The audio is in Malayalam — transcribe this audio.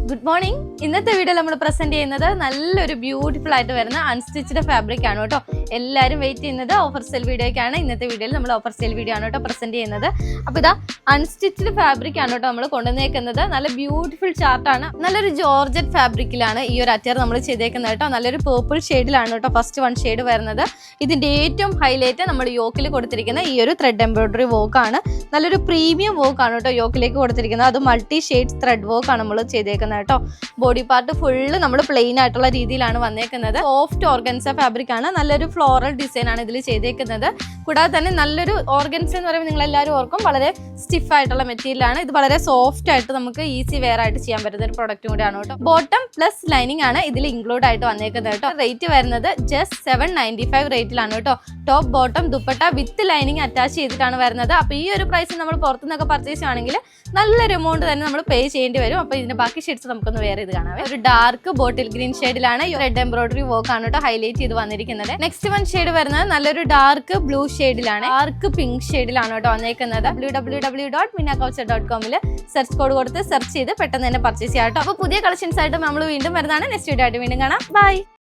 Good morning. ഇന്നത്തെ വീഡിയോ നമ്മൾ പ്രസന്റ് ചെയ്യുന്നത് നല്ലൊരു ബ്യൂട്ടിഫുൾ ആയിട്ട് വരുന്ന അൺസ്റ്റിച്ച്ഡ് ഫാബ്രിക് ആണ് കേട്ടോ. എല്ലാവരും വെയിറ്റ് ചെയ്യുന്നത് ഓഫർ സെയിൽ വീഡിയോയ്ക്കാണ്. ഇന്നത്തെ വീഡിയോയിൽ നമ്മൾ ഓഫർ സെയിൽ വീഡിയോ ആണ് കേട്ടോ പ്രസന്റ് ചെയ്യുന്നത്. അപ്പോൾ ഇതാ അൺസ്റ്റിച്ച്ഡ് ഫാബ്രിക് ആണ് കേട്ടോ നമ്മൾ കൊണ്ടുവന്നേക്കുന്നത്. നല്ല ബ്യൂട്ടിഫുൾ ചാർട്ടാണ്. നല്ലൊരു ജോർജറ്റ് ഫാബ്രിക്കിലാണ് ഈ ഒരു അറ്റയർ നമ്മൾ ചെയ്തേക്കുന്നത് കേട്ടോ. നല്ലൊരു പേർപ്പിൾ ഷെയ്ഡിലാണ് കേട്ടോ ഫസ്റ്റ് വൺ ഷെയ്ഡ് വരുന്നത്. ഇതിന്റെ ഏറ്റവും ഹൈലൈറ്റ് നമ്മൾ യോക്കിൽ കൊടുത്തിരിക്കുന്ന ഈ ഒരു ത്രെഡ് എംബ്രോയിഡറി വർക്ക് ആണ്. നല്ലൊരു പ്രീമിയം വർക്ക് ആണ് കേട്ടോ യോക്കിലേക്ക് കൊടുത്തിരിക്കുന്നത്. അത് മൾട്ടി ഷെയ്ഡ് ത്രെഡ് വർക്ക് ആണ് നമ്മൾ ചെയ്തേക്കുന്നത് കേട്ടോ. ബോഡി പാർട്ട് ഫുള്ള് നമ്മൾ പ്ലെയിൻ ആയിട്ടുള്ള രീതിയിലാണ് വന്നേക്കുന്നത്. സോഫ്റ്റ് ഓർഗൻസ ഫാബ്രിക് ആണ്. നല്ലൊരു ഫ്ലോറൽ ഡിസൈൻ ആണ് ഇതിൽ ചെയ്തേക്കുന്നത്. കൂടാതെ തന്നെ നല്ലൊരു ഓർഗൻസ എന്ന് പറയുമ്പോൾ നിങ്ങൾ എല്ലാവരും ഓർക്കും വളരെ സ്റ്റിഫ് ആയിട്ടുള്ള മെറ്റീരിയൽ ആണ്. ഇത് വളരെ സോഫ്റ്റ് ആയിട്ട് നമുക്ക് ഈസി വെയർ ആയിട്ട് ചെയ്യാൻ പറ്റുന്ന ഒരു പ്രൊഡക്റ്റും കൂടിയാണ് കേട്ടോ. ബോട്ടം പ്ലസ് ലൈനിങ് ആണ് ഇതിൽ ഇൻക്ലൂഡ് ആയിട്ട് വന്നേക്കുന്നത് കേട്ടോ. റേറ്റ് വരുന്നത് ജസ്റ്റ് 795 റേറ്റിലാണ് കേട്ടോ. Top bottom dupatta with lining attach ചെയ്തിട്ടാണ് വരുന്നത്. അപ്പോൾ ഈ ഒരു പ്രൈസ് നമ്മൾ പുറത്തുനിന്നൊക്കെ പർച്ചേസ് ആണെങ്കിൽ നല്ലൊരു എമൗണ്ട് തന്നെ നമ്മൾ പേ ചെയ്യേണ്ടി വരും. അപ്പോൾ ഇതിന്റെ ബാക്കി ഷെയ്ഡ്സ് നമുക്കൊന്ന് വേറെ ഇത് കാണാം. ഒരു ഡാർക്ക് ബോട്ടിൽ ഗ്രീൻ ഷെയ്ഡിലാണ് റെഡ് എംബ്രോയിഡറി വർക്ക് ആണ് കേട്ടോ ഹൈലൈറ്റ് ചെയ്ത് വന്നിരിക്കുന്നത്. നെക്സ്റ്റ് വൺ ഷെയ്ഡ് വരുന്നത് നല്ലൊരു ഡാർക്ക് ബ്ലൂ ഷെയ്ഡിലാണ്. ഡാർക്ക് പിങ്ക് ഷെയ്ഡിലാണ് കേട്ടോ വന്നേക്കുന്നത്. www.minakoucher.com സെർച്ച് കോഡ് കൊടുത്ത് സെർച്ച് ചെയ്ത് പെട്ടെന്ന് തന്നെ പർച്ചേസ് ചെയ്യാം കേട്ടോ. അപ്പോൾ പുതിയ കളക്ഷൻസ് ആയിട്ട് നമ്മൾ വീണ്ടും വരുന്നതാണ്. നെക്സ്റ്റ് വീഡിയോ ആയിട്ട് വീണ്ടും കാണാം. ബൈ.